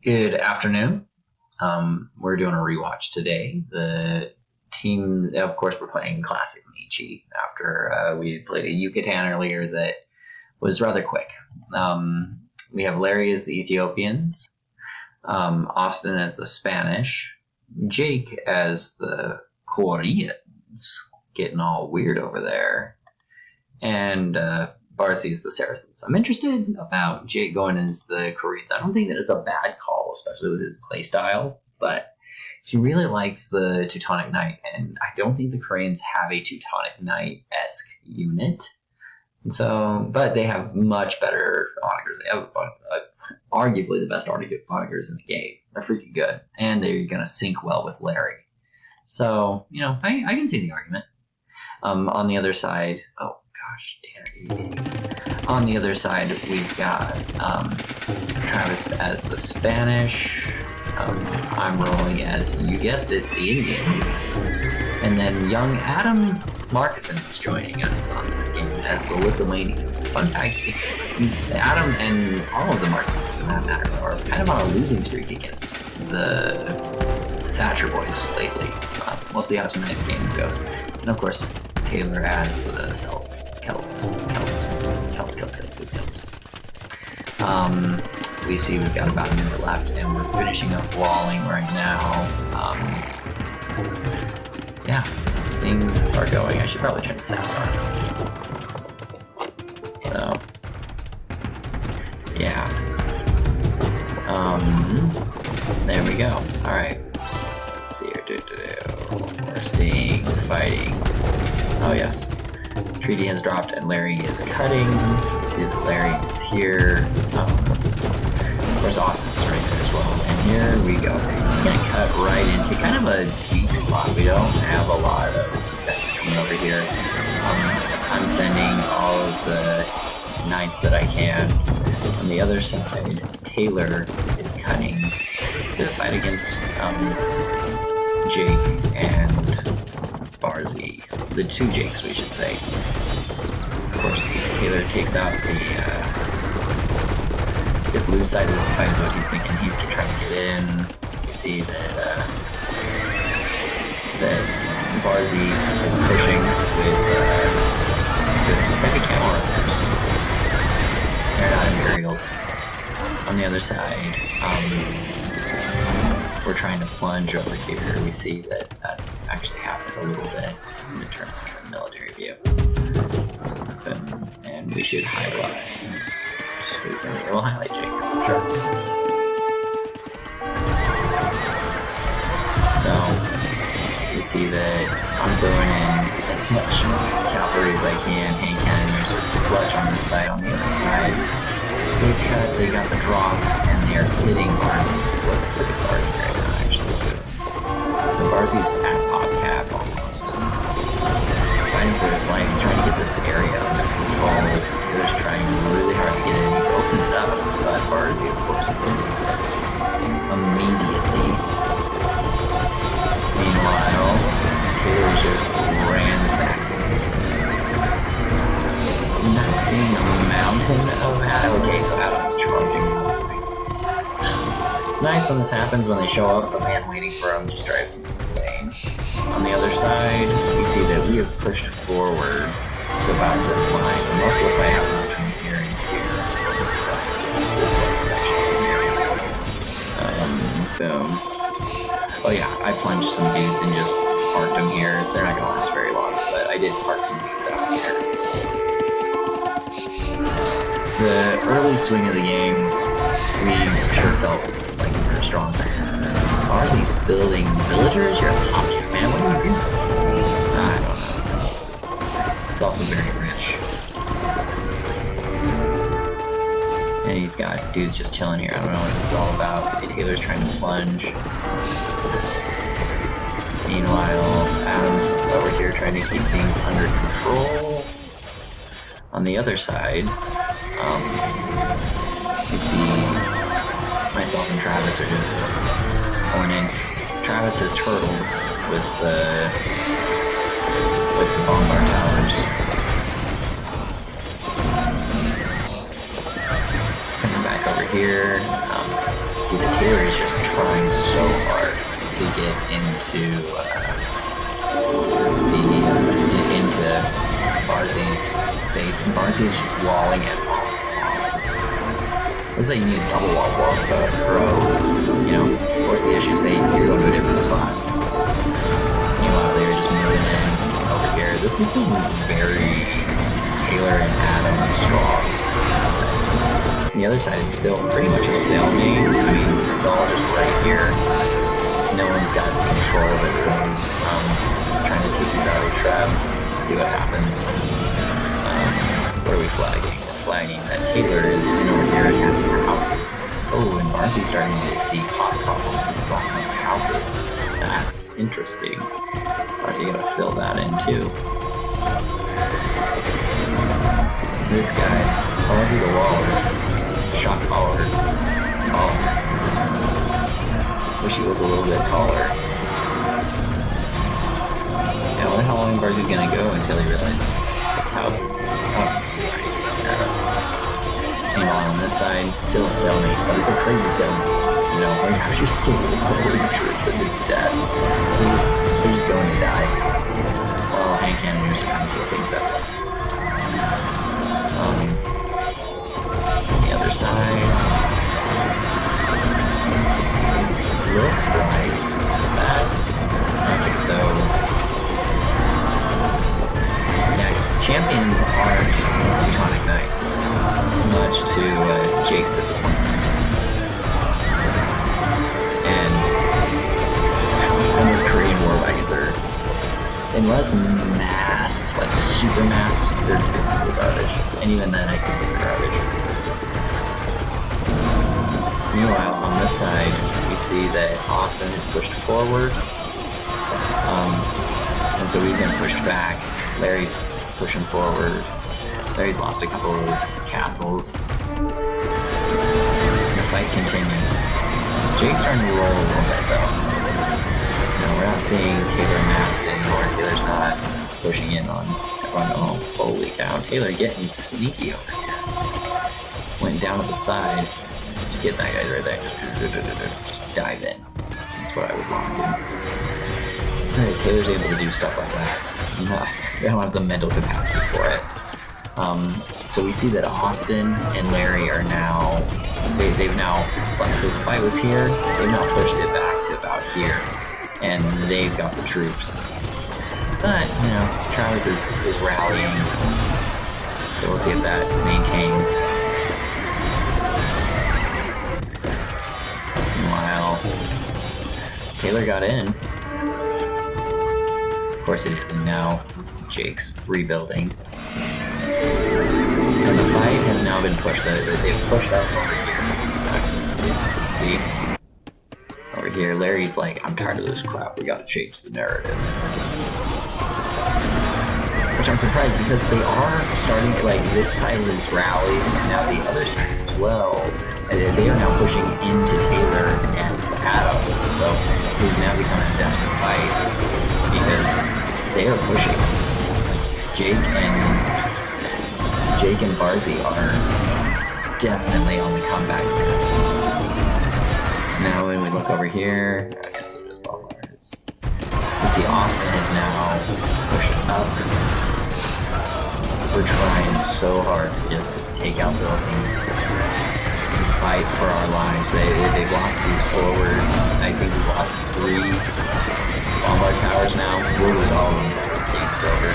Good afternoon. We're doing a rewatch today. The team, of course, we're playing Classic Michi after we played a Yucatan earlier that was rather quick. We have Larry as the Ethiopians, Austin as the Spanish, Jake as the Koreans, getting all weird over there, and Barzee is the Saracens. I'm interested about Jake going as the Koreans. I don't think that it's a bad call, especially with his playstyle, but he really likes the Teutonic Knight, and I don't think the Koreans have a Teutonic Knight-esque unit. And so, but they have much better augurs. They have arguably the best augurs in the game. They're freaking good, and they're going to sync well with Larry. So, I can see the argument. On the other side, oh gosh, damn it. On the other side, we've got Travis as the Spanish. I'm rolling as, you guessed it, the Indians. And then young Adam Markuson is joining us on this game as the Lithuanians. Fun fact, Adam and all of the Markusons, for that matter, are kind of on a losing streak against the Thatcher boys lately. We'll see how tonight's game goes. And of course, Taylor as the Celts. Celts. We see we've got about a minute left, and we're finishing up walling right now. Yeah, things are going. I should probably turn the sound on. So, yeah. There we go. All right. Let's see here. We're seeing fighting. Oh yes. Treaty has dropped and Larry is cutting. See that Larry is here. Of course, Austin is right there as well. And here we go. He's going to cut right into kind of a weak spot. We don't have a lot of effects coming over here. I'm sending all of the knights that I can. On the other side, Taylor is cutting to fight against Jake and Barzee. The two Jakes, we should say. Of course, Taylor takes out the his loose side of the fight is what he's thinking. He's trying to get in. You see that Barzee is pushing with heavy cavalry. They're not Imperials. On the other side, we're trying to plunge over here. We see that that's actually happened a little bit. I'm going to turn on the military view. And we should highlight. We'll highlight Jake. Sure. So, we see that I'm throwing in as much cavalry as I can. Hand cannons are clutch on this side. On the other side, they got the drop, and they are hitting Barzee. So let's look at Barzee right now, actually. So Barzee's at pop cap almost. Fighting for his life. He's trying to get this area under control. Taylor's trying really hard to get in. He's opened it up, but Barzee, of course, immediately. Meanwhile, Taylor's just ransacking. Not seeing a mountain of Adam. Okay, so Adam's charging. It's nice when this happens when they show up, but man, waiting for them just drives me insane. On the other side, we see that we have pushed forward to about this line. And most of the fight happens between here and here. This section here. Boom. Oh yeah, I plunged some dudes and just parked them here. They're not going to last very long, but I did park some dudes out here. The early swing of the game, we sure felt like we were strong. Barzee's building villagers? You're a pocket, man. What are you doing? I don't know. He's also very rich. And he's got dudes just chilling here. I don't know what it's all about. We see Taylor's trying to plunge. Meanwhile, Adam's over here trying to keep things under control. On the other side, you see myself and Travis are just going in. Travis has turtled with the bombard towers. Coming back over here, see that Taylor is just trying so hard to get into into Barzee's base, and Barzee is just walling it. Looks like you need a double wall or force the issue, say you're going to a different spot. Meanwhile, they're just moving in over here. This has been very Taylor and Adam strong. On the other side, it's still pretty much a stalemate. I mean, it's all just right here. No one's got control of everything. Trying to take these out of traps, see what happens. What are we flagging? We're flagging that Taylor is in over here attacking the houses. Oh, and Barzee's starting to see hot problems and he's lost some houses. That's interesting. Barzee gotta fill that in too. This guy, Barzee the Waller. Shot caller. Oh. Wish he was a little bit taller. Yeah, I wonder how long Barzee's gonna go until he realizes his house. Meanwhile, on this side, still a stalemate, but it's a crazy stalemate. You know, like how you're still holding troops at the death. They're just going to die. Well, hand cannoners are trying to kill things up. The other side looks like that. Okay, so yeah, champions aren't Teutonic Knights, much to Jake's disappointment. And those Korean war wagons are, unless masked, like super masked, they're basically garbage. And even then, I think they're garbage. Meanwhile, on this side, we see that Austin is pushed forward. And so we've been pushed back. Larry's pushing forward. Larry's lost a couple of castles. The fight continues. Jake's starting to roll a little bit, though. We're not seeing Taylor masked anymore. Taylor's not pushing in on oh, holy cow. Taylor getting sneaky over here. Went down to the side. Just get that guy right there. Just dive in. That's what I would want to do. So Taylor's able to do stuff like that. They don't have the mental capacity for it. So we see that Austin and Larry are now, they've now, like, so the fight was here, they've now pushed it back to about here. And they've got the troops. But, Travis is rallying. So we'll see if that maintains. Meanwhile, Taylor got in. Of course he did, and now Jake's rebuilding. And the fight has now been pushed. They've pushed up over here. See? Over here, Larry's like, I'm tired of this crap, we gotta change the narrative. Which I'm surprised, because they are starting, like, this side is rallied, and now the other side as well. And they are now pushing into Taylor and Adam, so this is now becoming a desperate fight, because they are pushing. Jake and Barzee are definitely on the comeback there. Now when we look over here, we see Austin is now pushing up. We're trying so hard to just take out buildings, fight for our lives. They've lost these forward. I think we've lost 3 bombard towers now. We'll lose all of them before this game is over.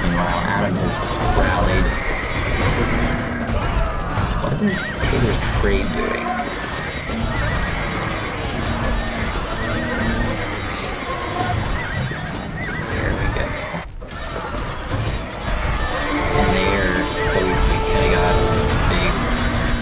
Meanwhile, Adam has rallied. What is Taylor's trade doing? There we go. And there, so we kind of got a big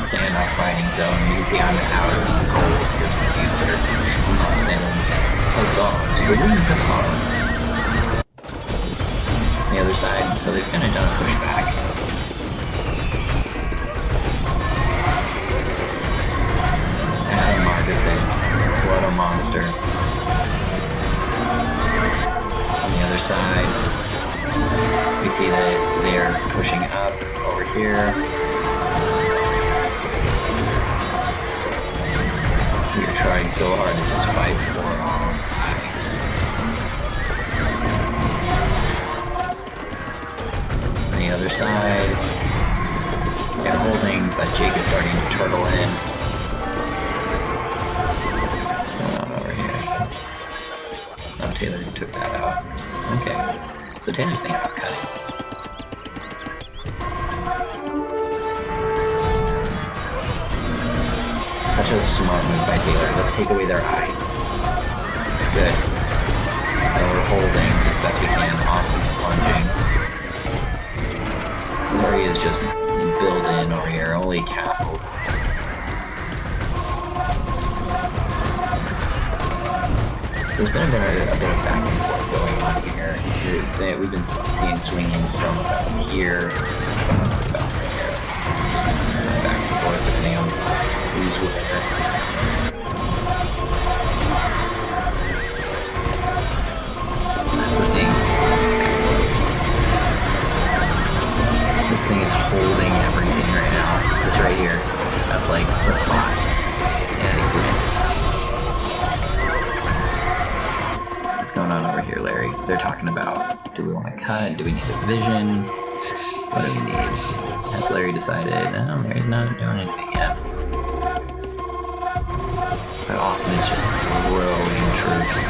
standoff fighting zone. You can see I'm out of the gold because my dudes are sailing close arms. They're really close arms. On the other side, so they've kind of done a pushback. What a monster. On the other side, we see that they're pushing up. over here. You're trying so hard to just fight for our lives. On the other side, they're holding, but Jake is starting to turtle in. What's going on over here? Oh, Taylor took that out. Okay, so Taylor's thinking about cutting. Such a smart move by Taylor. Let's take away their eyes. Good. Now we're holding as best we can. Austin's plunging. Larry is just built in over here. Only castles. So there's been a bit of back and forth going on here. We've been seeing swingings from about here, from about there. Just back and forth depending on who's where. That's the thing. This thing is holding everything right now. This right here. That's like the spot. And it went. What's going on over here, Larry? They're talking about, do we want to cut? Do we need a vision? What do we need? Has Larry decided? No, Larry's not doing anything yet. But Austin is just throwing troops.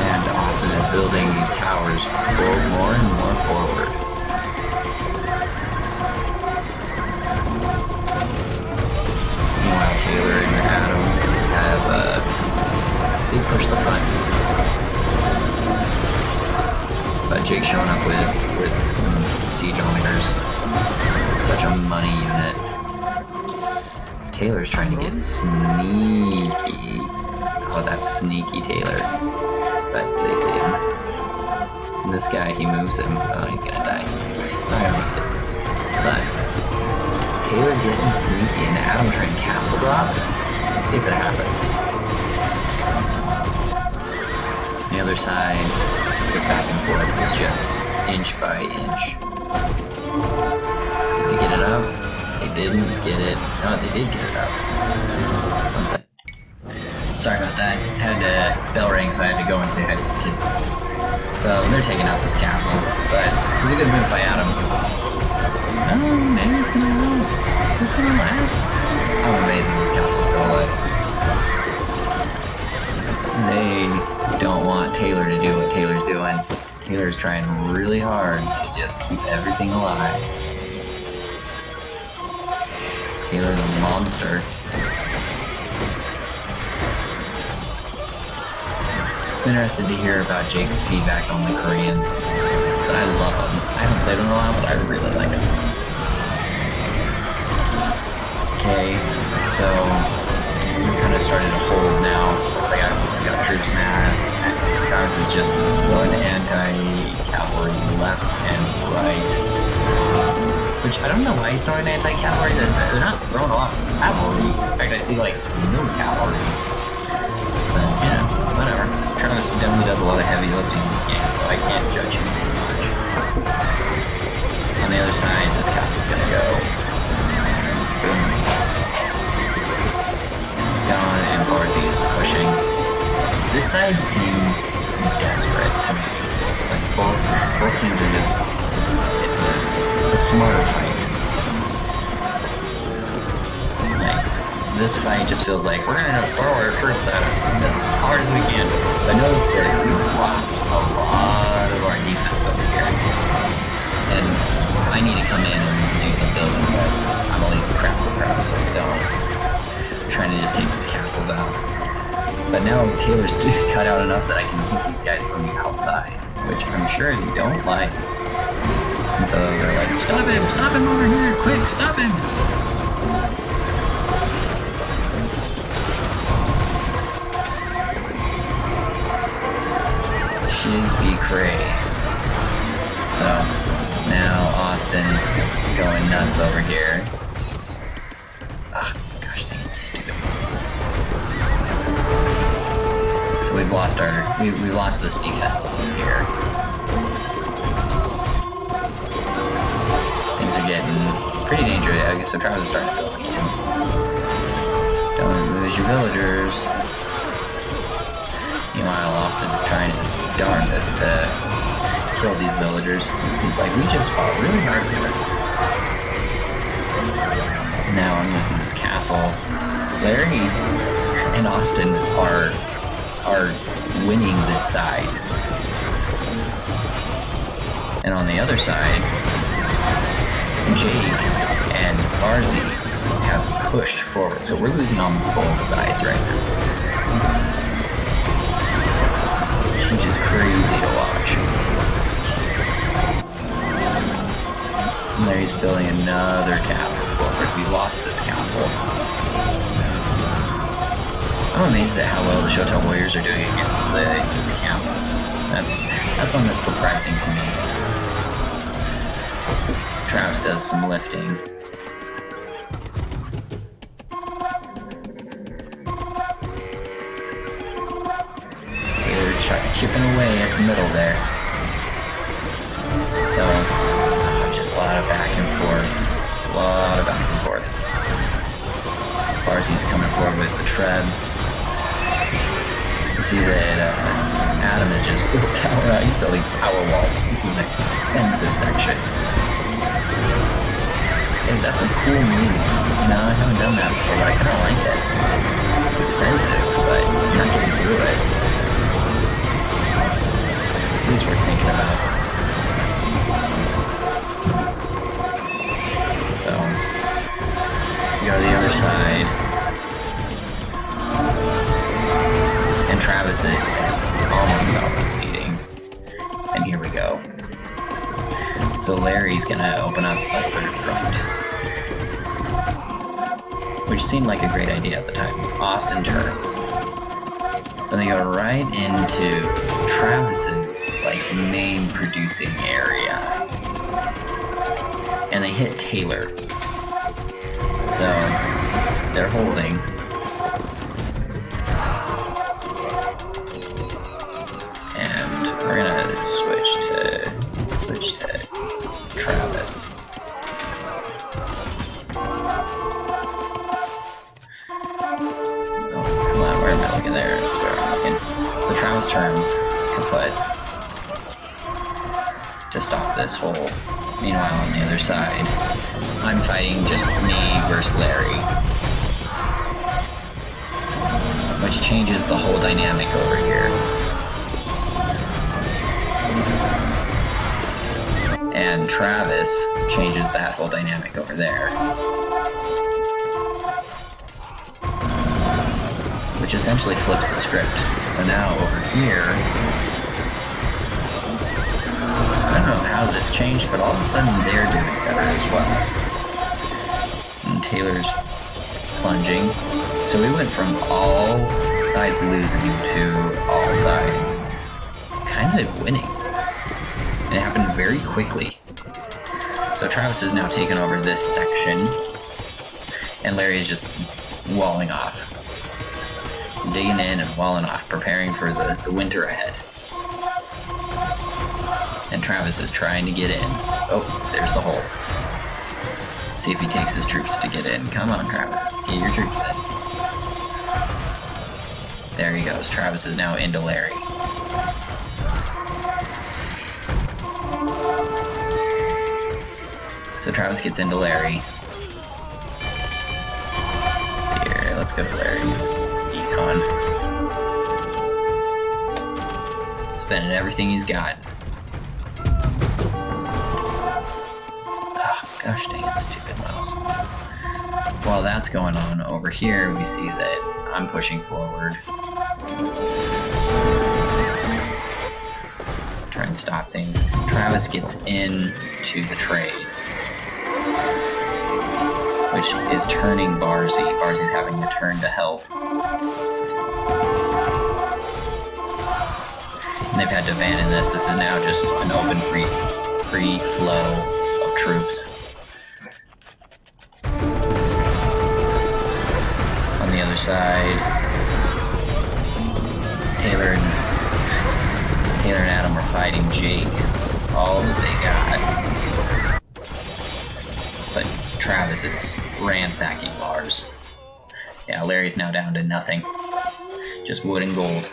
And Austin is building these towers more and more forward. Meanwhile, Taylor and Adam have they push the front. But Jake's showing up with some siege ometers. Such a money unit. Taylor's trying to get sneaky. Oh, that's sneaky Taylor. But they see him. This guy, he moves him. Oh, he's gonna die. Not gonna make a difference. But Taylor getting sneaky and Adam trying castle drop. Let's see if it happens. The other side, this back and forth is just inch by inch. Did they get it up? They didn't get it. No, they did get it up. One sec. Sorry about that. Bell rang, so I had to go and say hi to some kids. So they're taking out this castle, but it was a good move by Adam. Oh, maybe it's gonna last. Is this gonna last? I'm amazed that this castle's still alive. They don't want Taylor to do what Taylor's doing. Taylor's trying really hard to just keep everything alive. Taylor's a monster. I'm interested to hear about Jake's feedback on the Koreans. Because I love them. I haven't played them in a while, but I really like them. Okay, so we kind of started to hold now. Looks like I've got troops massed. Travis is just going anti-cavalry left and right. Which I don't know why he's throwing anti-cavalry. They're not throwing a lot of cavalry. In fact, I see like no cavalry. But yeah, whatever. Travis definitely does a lot of heavy lifting in this game, so I can't judge him too much. On the other side, this castle's gonna go. Boom. Gone, and Barzee is pushing. This side seems desperate to me. Like both teams are just it's a smarter fight. Like this fight just feels like we're gonna throw our troops at us as hard as we can. But notice that we've lost a lot of our defense over here. And I need to come in and do some building, but I'm a lazy crap so I don't. Trying to just take these castles out. But now Taylor's cut out enough that I can keep these guys from the outside, which I'm sure they don't like. And so they're like, stop him over here, quick, stop him! Shiz be cray. So now Austin's going nuts over here. Stupid pieces. So we've lost we lost this defense here. are getting pretty dangerous. I guess so Travis is starting to build again. Don't lose your villagers. Meanwhile, Austin is trying his darndest to kill these villagers. It seems like we just fought really hard for this. Now I'm using this castle. Larry and Austin are winning this side. And on the other side, Jake and Barzee have pushed forward. So we're losing on both sides right now. Which is crazy to watch. And Larry's building another castle forward. We lost this castle. I'm amazed at how well the Shotel Warriors are doing against the camels. That's one that's surprising to me. Travis does some lifting. So they're chipping away at the middle there. So, just a lot of back and forth. A lot of back and forth. Barzee's coming forward with the trebs. You see that Adam is just built tower. He's building tower walls. This is an expensive section. That's a cool move. You know, I haven't done that before, but I kind of like it. It's expensive, but you're not getting through it. Things worth thinking about. So, we go to the other side. And Travis is almost out of leading. And here we go. So Larry's gonna open up a third front. Which seemed like a great idea at the time. Austin turns. But they go right into Travis's main producing area. And they hit Taylor. So they're holding. And we're gonna switch to Travis. Oh, come on, where am I looking? There is where I'm looking. So Travis turns kaput to stop this hole. Meanwhile, on the other side, I'm fighting just me versus Larry. Which changes the whole dynamic over here. And Travis changes that whole dynamic over there. Which essentially flips the script. So now over here, I don't know how this changed, but all of a sudden they're doing better as well. And Taylor's plunging. So we went from all sides losing to all sides kind of winning. And it happened very quickly. So Travis is now taken over this section, and Larry is just walling off. Digging in and walling off, preparing for the winter ahead. And Travis is trying to get in. Oh, there's the hole. Let's see if he takes his troops to get in. Come on, Travis. Get your troops in. There he goes. Travis is now into Larry. So Travis gets into Larry. Let's see here. Let's go to Larry's econ. Spending everything he's got. Oh, gosh dang it, stupid mouse. While that's going on over here, we see that I'm pushing forward. Trying to stop things. Travis gets into the trade, which is turning Barzee. Barzee's having to turn to help. And they've had to abandon this. This is now just an open free flow of troops. On the other side, Taylor and Adam are fighting Jake with all that they got. Travis is ransacking bars. Yeah, Larry's now down to nothing. Just wood and gold.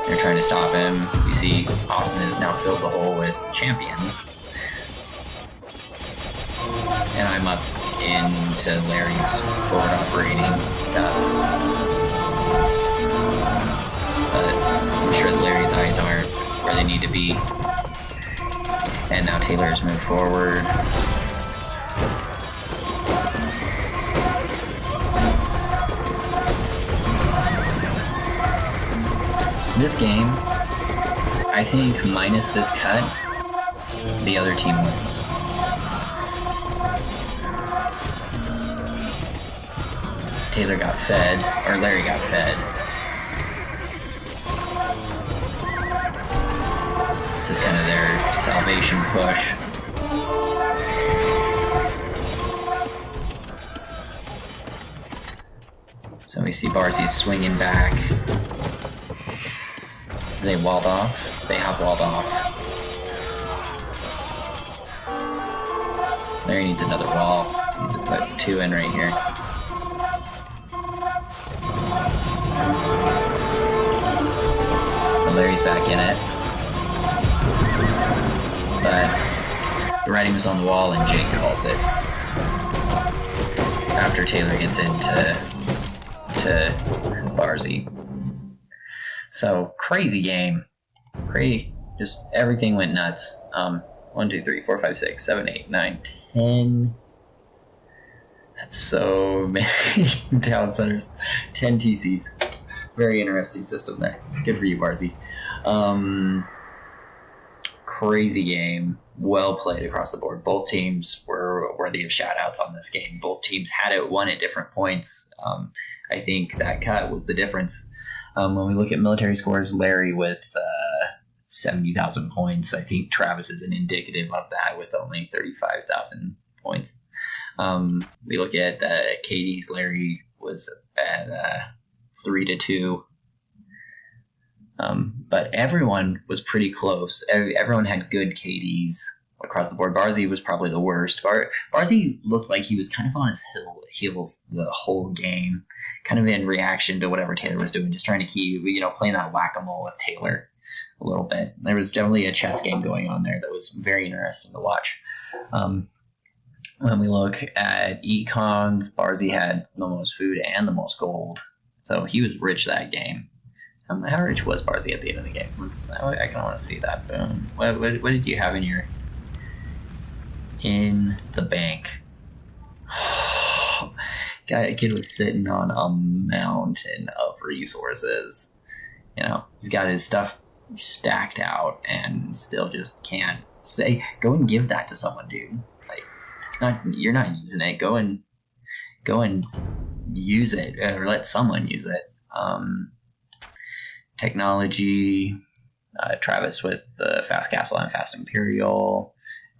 They're trying to stop him. You see Austin has now filled the hole with champions. And I'm up into Larry's forward operating stuff. But I'm sure that Larry's eyes aren't where they need to be. And now Taylor's moved forward. This game, I think minus this cut, the other team wins. Taylor got fed, or Larry got fed. This is kind of their salvation push. So we see Barzee swinging back. They walled off. They have walled off. Larry needs another wall. He needs to put 2 in right here. And Larry's back in it. But the writing was on the wall and Jake calls it. After Taylor gets into Barzee. So, crazy game. Just everything went nuts. 1, 2, 3, 4, 5, 6, 7, 8, 9, 10. That's so many town centers. 10 TCs. Very interesting system there. Good for you, Barzee. Crazy game. Well played across the board. Both teams were worthy of shout-outs on this game. Both teams had it won at different points. I think that cut was the difference. When we look at military scores, Larry with 70,000 points. I think Travis is an indicative of that with only 35,000 points. We look at KD's. Larry was at 3-2. But everyone was pretty close. Everyone had good KDs across the board. Barzee was probably the worst. Barzee looked like he was kind of on his heels the whole game, kind of in reaction to whatever Taylor was doing, just trying to keep, playing that whack-a-mole with Taylor a little bit. There was definitely a chess game going on there that was very interesting to watch. When we look at econs, Barzee had the most food and the most gold, so he was rich that game. How rich was Barzee at the end of the game? I kind of want to see that. Boom. What did you have in the bank? Kid was sitting on a mountain of resources. He's got his stuff stacked out and still just can't stay. Go and give that to someone, dude. You're not using it. Go and use it, or let someone use it. Technology. Travis with the fast castle and fast imperial.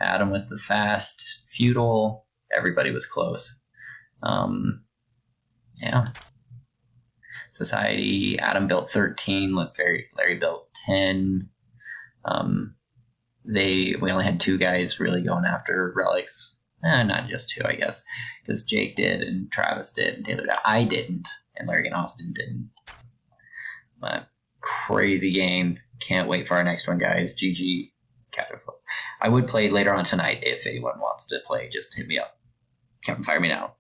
Adam with the fast feudal. Everybody was close. Society. Adam built 13. Larry built 10. We only had 2 guys really going after relics. Not just 2, I guess, because Jake did and Travis did and Taylor did. I didn't, and Larry and Austin didn't. But crazy game. Can't wait for our next one, guys. GG. Captain. I would play later on tonight if anyone wants to play. Just hit me up. Captain, fire me now.